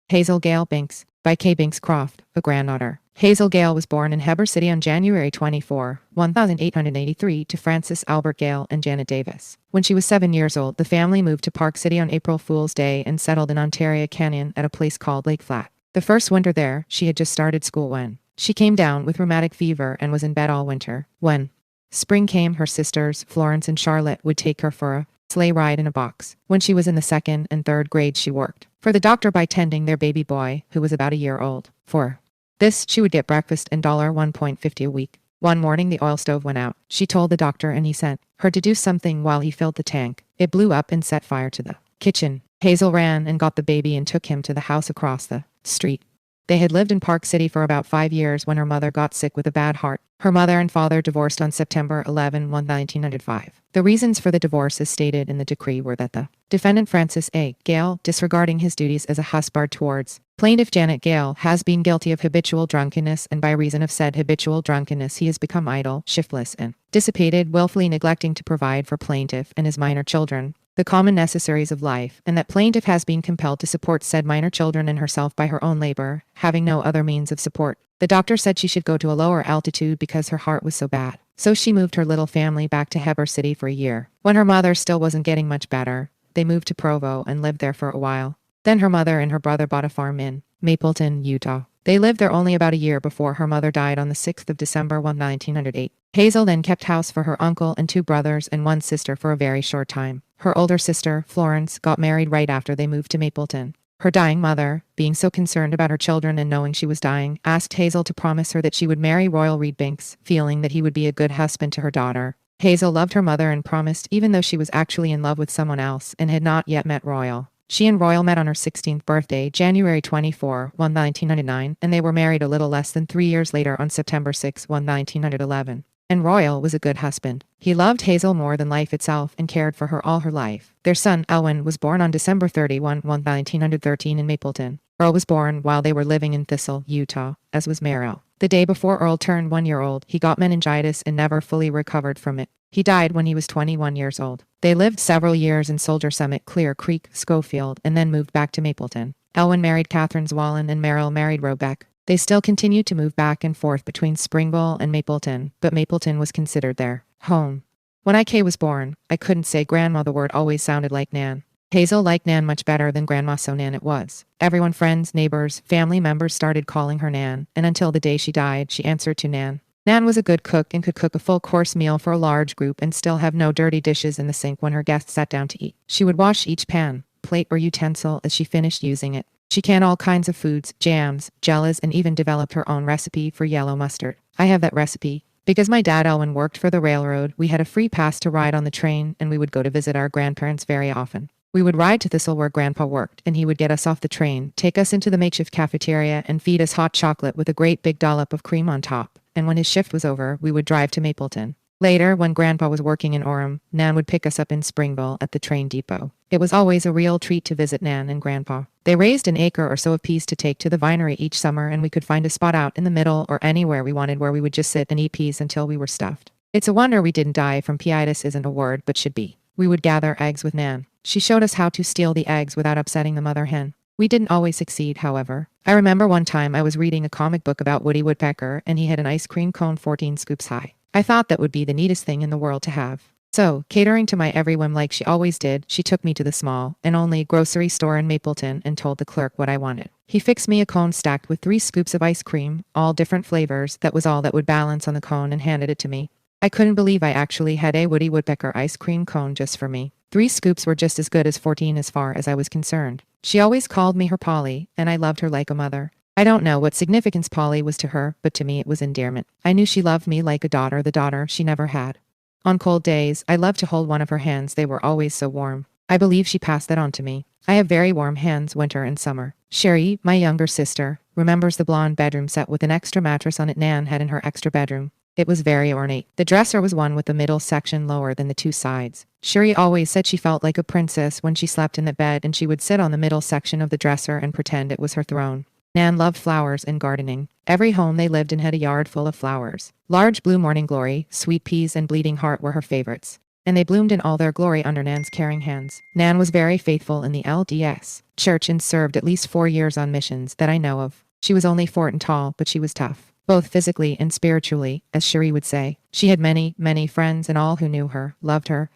Hazel Gale Binks, by K. Binks Croft, a granddaughter. Hazel Gale was born in Heber City on January 24, 1883 to Francis Albert Gale and Janet Davis. When she was 7 years old, the family moved to Park City on April Fool's Day and settled in Ontario Canyon at a place called Lake Flat. The first winter there, she had just started school when she came down with rheumatic fever and was in bed all winter. When spring came, her sisters, Florence and Charlotte, would take her for a sleigh ride in a box. When she was in the second and third grade, she worked for the doctor by tending their baby boy, who was about a year old. For this, she would get breakfast and $1.50 a week. One morning, the oil stove went out. She told the doctor, and he sent her to do something while he filled the tank. It blew up and set fire to the kitchen. Hazel ran and got the baby and took him to the house across the street. They had lived in Park City for about 5 years when her mother got sick with a bad heart. Her mother and father divorced on September 11, 1905. The reasons for the divorce, as stated in the decree, were that the defendant Francis A. Gale, disregarding his duties as a husband towards plaintiff Janet Gale, has been guilty of habitual drunkenness, and by reason of said habitual drunkenness he has become idle, shiftless, and dissipated, willfully neglecting to provide for plaintiff and his minor children the common necessaries of life, and that plaintiff has been compelled to support said minor children and herself by her own labor, having no other means of support. The doctor said she should go to a lower altitude because her heart was so bad. So she moved her little family back to Heber City for a year. When her mother still wasn't getting much better, they moved to Provo and lived there for a while. Then her mother and her brother bought a farm in Mapleton, Utah. They lived there only about a year before her mother died on the 6th of December 1908. Hazel then kept house for her uncle and 2 brothers and 1 sister for a very short time. Her older sister, Florence, got married right after they moved to Mapleton. Her dying mother, being so concerned about her children and knowing she was dying, asked Hazel to promise her that she would marry Royal Reed Binks, feeling that he would be a good husband to her daughter. Hazel loved her mother and promised, even though she was actually in love with someone else and had not yet met Royal. She and Royal met on her 16th birthday, January 24, 1999, and they were married a little less than 3 years later on September 6, 1911. And Royal was a good husband. He loved Hazel more than life itself and cared for her all her life. Their son, Elwin, was born on December 31, 1913 in Mapleton. Earl was born while they were living in Thistle, Utah, as was Merrill. The day before Earl turned 1 year old, he got meningitis and never fully recovered from it. He died when he was 21 years old. They lived several years in Soldier Summit, Clear Creek, Schofield, and then moved back to Mapleton. Elwin married Catherine Zwallen and Merrill married Robeck. They still continued to move back and forth between Springville and Mapleton, but Mapleton was considered their home. When IK was born, I couldn't say grandma. The word always sounded like Nan. Hazel liked Nan much better than grandma, so Nan it was. Everyone, friends, neighbors, family members, started calling her Nan, and until the day she died, she answered to Nan. Nan was a good cook and could cook a full-course meal for a large group and still have no dirty dishes in the sink when her guests sat down to eat. She would wash each pan, plate, or utensil as she finished using it. She canned all kinds of foods, jams, jellies, and even developed her own recipe for yellow mustard. I have that recipe. Because my dad Elwin worked for the railroad, we had a free pass to ride on the train, and we would go to visit our grandparents very often. We would ride to Thistle where Grandpa worked, and he would get us off the train, take us into the makeshift cafeteria, and feed us hot chocolate with a great big dollop of cream on top. And when his shift was over, we would drive to Mapleton. Later, when Grandpa was working in Orem, Nan would pick us up in Springville at the train depot. It was always a real treat to visit Nan and Grandpa. They raised an acre or so of peas to take to the vinery each summer, and we could find a spot out in the middle or anywhere we wanted where we would just sit and eat peas until we were stuffed. It's a wonder we didn't die from peitis. Isn't a word, but should be. We would gather eggs with Nan. She showed us how to steal the eggs without upsetting the mother hen. We didn't always succeed, however. I remember one time I was reading a comic book about Woody Woodpecker, and he had an ice cream cone 14 scoops high. I thought that would be the neatest thing in the world to have. So, catering to my every whim like she always did, she took me to the small and only grocery store in Mapleton and told the clerk what I wanted. He fixed me a cone stacked with 3 scoops of ice cream, all different flavors. That was all that would balance on the cone, and handed it to me. I couldn't believe I actually had a Woody Woodpecker ice cream cone just for me. 3 scoops were just as good as 14 as far as I was concerned. She always called me her Polly, and I loved her like a mother. I don't know what significance Polly was to her, but to me it was endearment. I knew she loved me like a daughter, the daughter she never had. On cold days, I loved to hold one of her hands. They were always so warm. I believe she passed that on to me. I have very warm hands winter and summer. Sherry, my younger sister, remembers the blonde bedroom set with an extra mattress on it Nan had in her extra bedroom. It was very ornate. The dresser was one with the middle section lower than the 2 sides. Sherry always said she felt like a princess when she slept in that bed, and she would sit on the middle section of the dresser and pretend it was her throne. Nan loved flowers and gardening. Every home they lived in had a yard full of flowers. Large blue morning glory, sweet peas, and bleeding heart were her favorites. and they bloomed in all their glory under Nan's caring hands. Nan was very faithful in the LDS church and served at least 4 years on missions that I know of. She was only 4 and tall, but she was tough, both physically and spiritually, as Cherie would say. She had many, many friends, and all who knew her loved her,